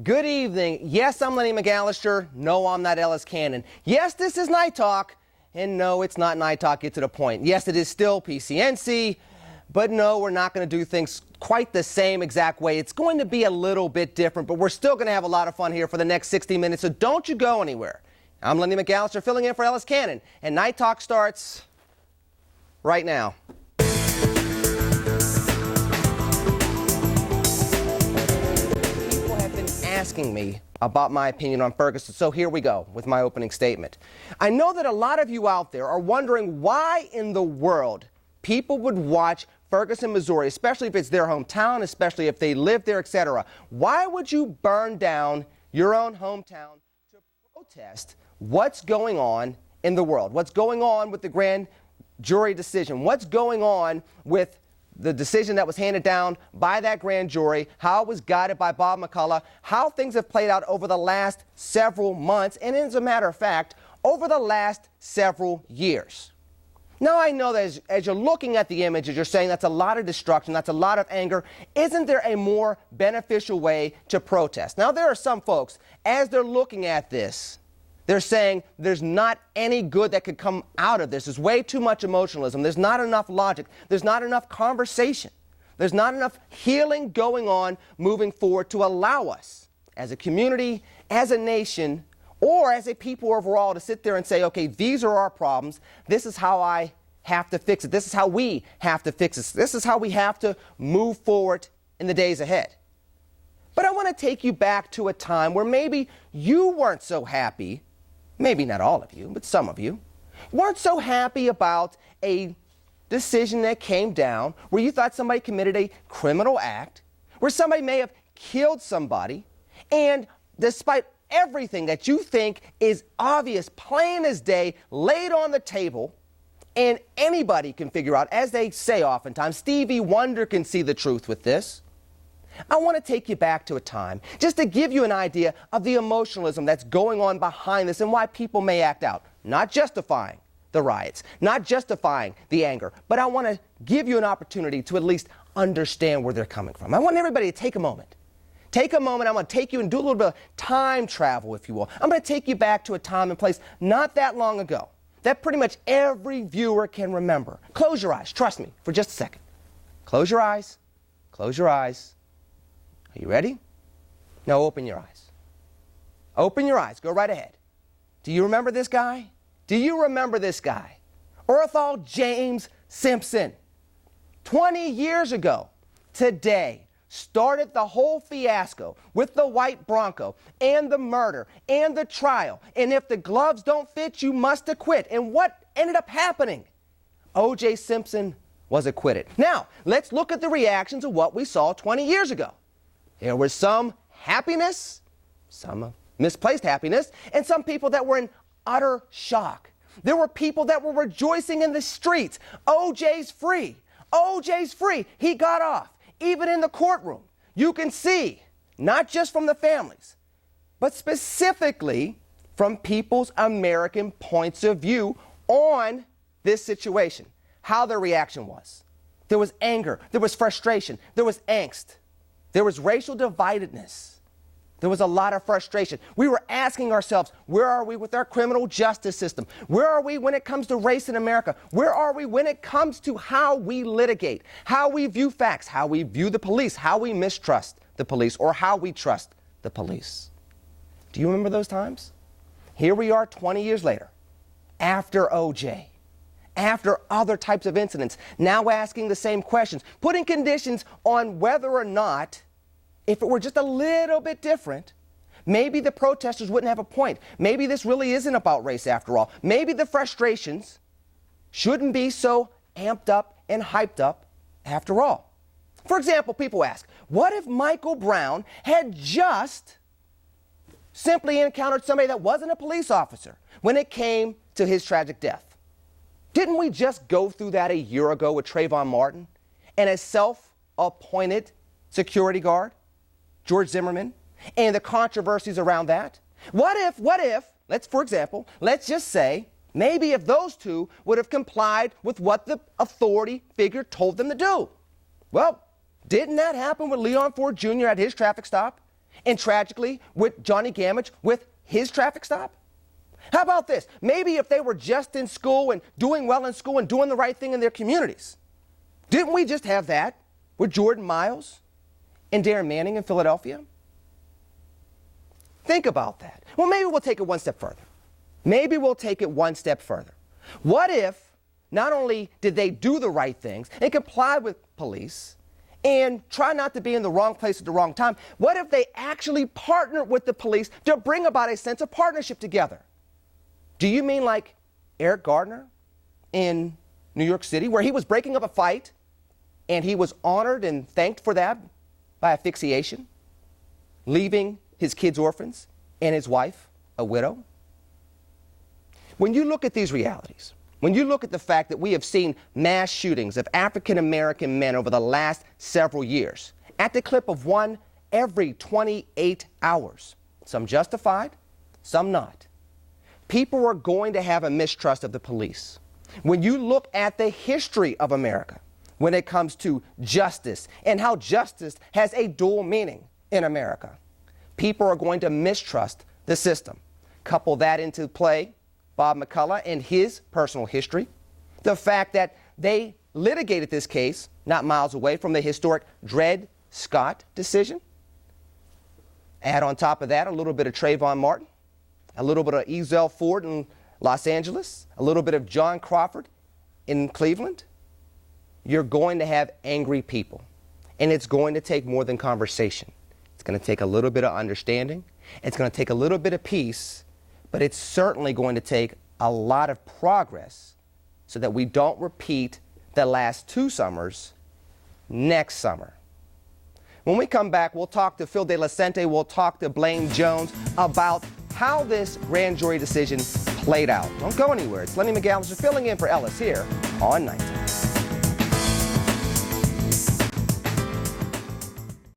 Good evening. Yes, I'm Lenny McAllister. No, I'm not Ellis Cannon. Yes, this is Night Talk. And no, it's not Night Talk. Get to the point. Yes, it is still PCNC. But no, we're not going to do things quite the same exact way. It's going to be a little bit different, but we're still going to have a lot of fun here for the next 60 minutes. So don't you go anywhere. I'm Lenny McAllister filling in for Ellis Cannon. And Night Talk starts right now. Asking me about my opinion on Ferguson, so here we go with my opening statement. I know that a lot of you out there are wondering why in the world people would watch Ferguson, Missouri, especially if it's their hometown, especially if they live there, etc. Why would you burn down your own hometown to protest what's going on in the world? What's going on with the grand jury decision? What's going on with the decision that was handed down by that grand jury, how it was guided by Bob McCullough, how things have played out over the last several months, and as a matter of fact, over the last several years. Now, I know that as you're looking at the images, you're saying that's a lot of destruction, that's a lot of anger. Isn't there a more beneficial way to protest? Now, there are some folks, as they're looking at this, they're saying there's not any good that could come out of this. There's way too much emotionalism. There's not enough logic. There's not enough conversation. There's not enough healing going on moving forward to allow us as a community, as a nation, or as a people overall to sit there and say, okay, these are our problems. This is how I have to fix it. This is how we have to fix it. This is how we have to move forward in the days ahead. But I want to take you back to a time where maybe you weren't so happy. Maybe not all of you, but some of you, weren't so happy about a decision that came down where you thought somebody committed a criminal act, where somebody may have killed somebody, and despite everything that you think is obvious, plain as day, laid on the table, and anybody can figure out, as they say oftentimes, Stevie Wonder can see the truth with this. I want to take you back to a time just to give you an idea of the emotionalism that's going on behind this and why people may act out. Not justifying the riots, not justifying the anger, but I want to give you an opportunity to at least understand where they're coming from. I want everybody to take a moment. Take a moment. I'm going to take you and do a little bit of time travel, if you will. I'm going to take you back to a time and place not that long ago that pretty much every viewer can remember. Close your eyes. Trust me for just a second. Close your eyes. Close your eyes. Are you ready? Now open your eyes. Open your eyes. Go right ahead. Do you remember this guy? Do you remember this guy? Earthall James Simpson. 20 years ago today started the whole fiasco with the white Bronco and the murder and the trial. And if the gloves don't fit, you must acquit. And what ended up happening? O.J. Simpson was acquitted. Now, let's look at the reactions of what we saw 20 years ago. There was some happiness, some misplaced happiness, and some people that were in utter shock. There were people that were rejoicing in the streets. OJ's free. OJ's free. He got off. Even in the courtroom, you can see, not just from the families, but specifically from people's American points of view on this situation, how their reaction was. There was anger. There was frustration. There was angst. There was racial dividedness. There was a lot of frustration. We were asking ourselves, where are we with our criminal justice system? Where are we when it comes to race in America? Where are we when it comes to how we litigate, how we view facts, how we view the police, how we mistrust the police, or how we trust the police? Do you remember those times? Here we are 20 years later, after OJ, after other types of incidents, now asking the same questions, putting conditions on whether or not, if it were just a little bit different, maybe the protesters wouldn't have a point. Maybe this really isn't about race after all. Maybe the frustrations shouldn't be so amped up and hyped up after all. For example, people ask, what if Michael Brown had just simply encountered somebody that wasn't a police officer when it came to his tragic death? Didn't we just go through that a year ago with Trayvon Martin and a self-appointed security guard, George Zimmerman, and the controversies around that? What if, let's just say, maybe if those two would have complied with what the authority figure told them to do? Well, didn't that happen with Leon Ford Jr. at his traffic stop? And tragically, with Johnny Gamage, with his traffic stop? How about this? Maybe if they were just in school and doing well in school and doing the right thing in their communities. Didn't we just have that with Jordan Miles and Darren Manning in Philadelphia? Think about that. Well, maybe we'll take it one step further. Maybe we'll take it one step further. What if not only did they do the right things and comply with police and try not to be in the wrong place at the wrong time, what if they actually partnered with the police to bring about a sense of partnership together? Do you mean like Eric Gardner in New York City, where he was breaking up a fight and he was honored and thanked for that by asphyxiation, leaving his kids orphans and his wife a widow? When you look at these realities, when you look at the fact that we have seen mass shootings of African American men over the last several years, at the clip of one every 28 hours, some justified, some not, people are going to have a mistrust of the police. When you look at the history of America, when it comes to justice and how justice has a dual meaning in America, people are going to mistrust the system. Couple that into play, Bob McCullough and his personal history, the fact that they litigated this case not miles away from the historic Dred Scott decision. Add on top of that a little bit of Trayvon Martin, a little bit of Ezell Ford in Los Angeles, a little bit of John Crawford in Cleveland. You're going to have angry people, and it's going to take more than conversation. It's going to take a little bit of understanding. It's going to take a little bit of peace, but it's certainly going to take a lot of progress so that we don't repeat the last 2 summers next summer. When we come back, we'll talk to Phil De La Sente, we'll talk to Blaine Jones about how this grand jury decision played out. Don't go anywhere. It's Lenny McAllister filling in for Ellis here on NightTalk.